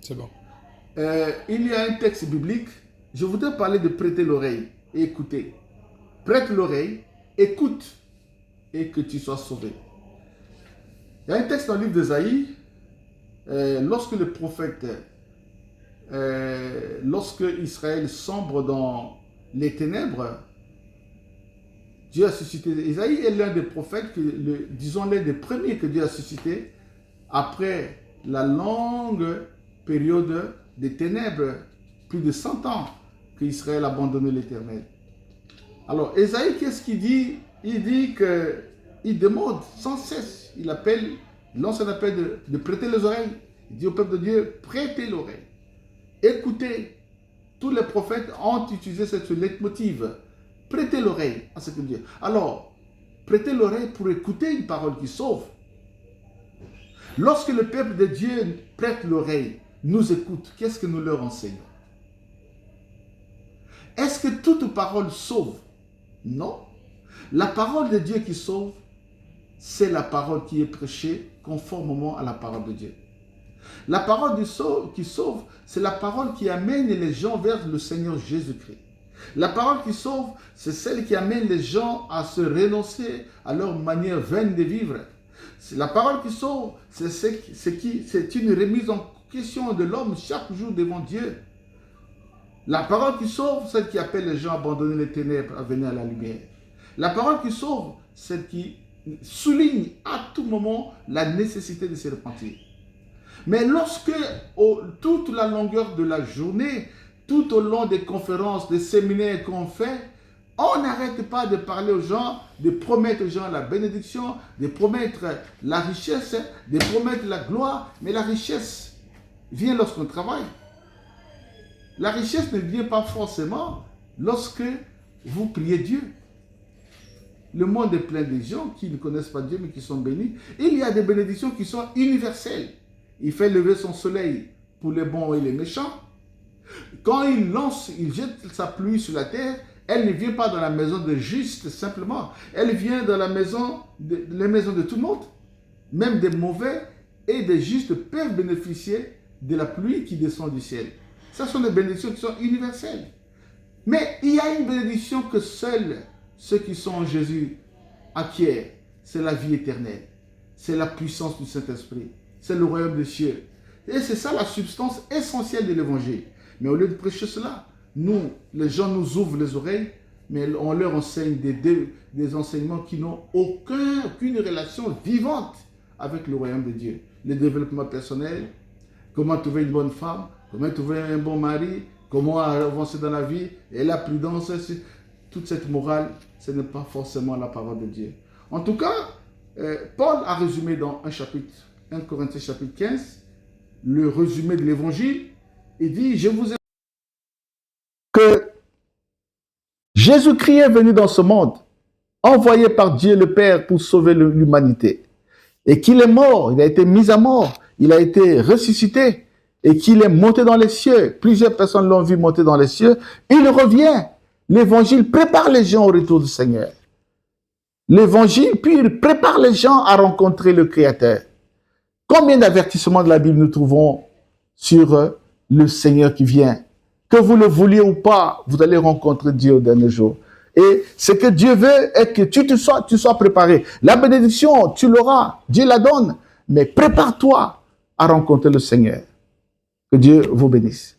C'est bon. Il y a un texte biblique. Je voudrais parler de prêter l'oreille et écouter. Prête l'oreille, écoute et que tu sois sauvé. Il y a un texte dans le livre d'Ésaïe. Lorsque le prophète, lorsque Israël sombre dans les ténèbres, Dieu a suscité. Ésaïe est l'un des prophètes, disons l'un des premiers que Dieu a suscité après la longue période des ténèbres, plus de 100 ans qu'Israël a abandonné l'Éternel. Alors, Ésaïe, qu'est-ce qu'il dit? Il dit qu'il demande sans cesse, il lance un appel de prêter les oreilles. Il dit au peuple de Dieu, prêtez l'oreille. Écoutez, tous les prophètes ont utilisé cette leitmotiv. Prêtez l'oreille à ce que Dieu. Alors, prêtez l'oreille pour écouter une parole qui sauve. Lorsque le peuple de Dieu prête l'oreille, nous écoute, qu'est-ce que nous leur enseignons? Est-ce que toute parole sauve? Non. La parole de Dieu qui sauve, c'est la parole qui est prêchée conformément à la parole de Dieu. La parole qui sauve, c'est la parole qui amène les gens vers le Seigneur Jésus-Christ. La parole qui sauve, c'est celle qui amène les gens à se renoncer à leur manière vaine de vivre. La parole qui sauve, c'est une remise en question de l'homme chaque jour devant Dieu. La parole qui sauve, celle qui appelle les gens à abandonner les ténèbres, à venir à la lumière. La parole qui sauve, celle qui souligne à tout moment la nécessité de se repentir. Mais lorsque, toute la longueur de la journée, tout au long des conférences, des séminaires qu'on fait, on n'arrête pas de parler aux gens, de promettre aux gens la bénédiction, de promettre la richesse, de promettre la gloire. Mais la richesse vient lorsqu'on travaille. La richesse ne vient pas forcément lorsque vous priez Dieu. Le monde est plein de gens qui ne connaissent pas Dieu mais qui sont bénis. Il y a des bénédictions qui sont universelles. Il fait lever son soleil pour les bons et les méchants. Quand il jette sa pluie sur la terre, elle ne vient pas dans la maison de juste simplement. Elle vient dans les maisons de tout le monde. Même des mauvais et des justes peuvent bénéficier de la pluie qui descend du ciel. Ce sont des bénédictions qui sont universelles. Mais il y a une bénédiction que seuls ceux qui sont en Jésus acquièrent. C'est la vie éternelle. C'est la puissance du Saint-Esprit. C'est le royaume des cieux. Et c'est ça la substance essentielle de l'évangile. Mais au lieu de prêcher cela, les gens nous ouvrent les oreilles, mais on leur enseigne des enseignements qui n'ont aucune relation vivante avec le royaume de Dieu. Le développement personnel, comment trouver une bonne femme, comment trouver un bon mari, comment avancer dans la vie, et la prudence, toute cette morale, ce n'est pas forcément la parole de Dieu. En tout cas, Paul a résumé dans 1 Corinthiens chapitre 15, le résumé de l'évangile. Il dit, je vous ai que Jésus-Christ est venu dans ce monde, envoyé par Dieu le Père pour sauver l'humanité. Et qu'il est mort, il a été mis à mort, il a été ressuscité, et qu'il est monté dans les cieux. Plusieurs personnes l'ont vu monter dans les cieux. Il revient. L'évangile prépare les gens au retour du Seigneur. L'évangile, puis il prépare les gens à rencontrer le Créateur. Combien d'avertissements de la Bible nous trouvons sur le Seigneur qui vient? Que vous le vouliez ou pas, vous allez rencontrer Dieu au dernier jour. Et ce que Dieu veut est que tu sois préparé. La bénédiction, tu l'auras. Dieu la donne. Mais prépare-toi à rencontrer le Seigneur. Que Dieu vous bénisse.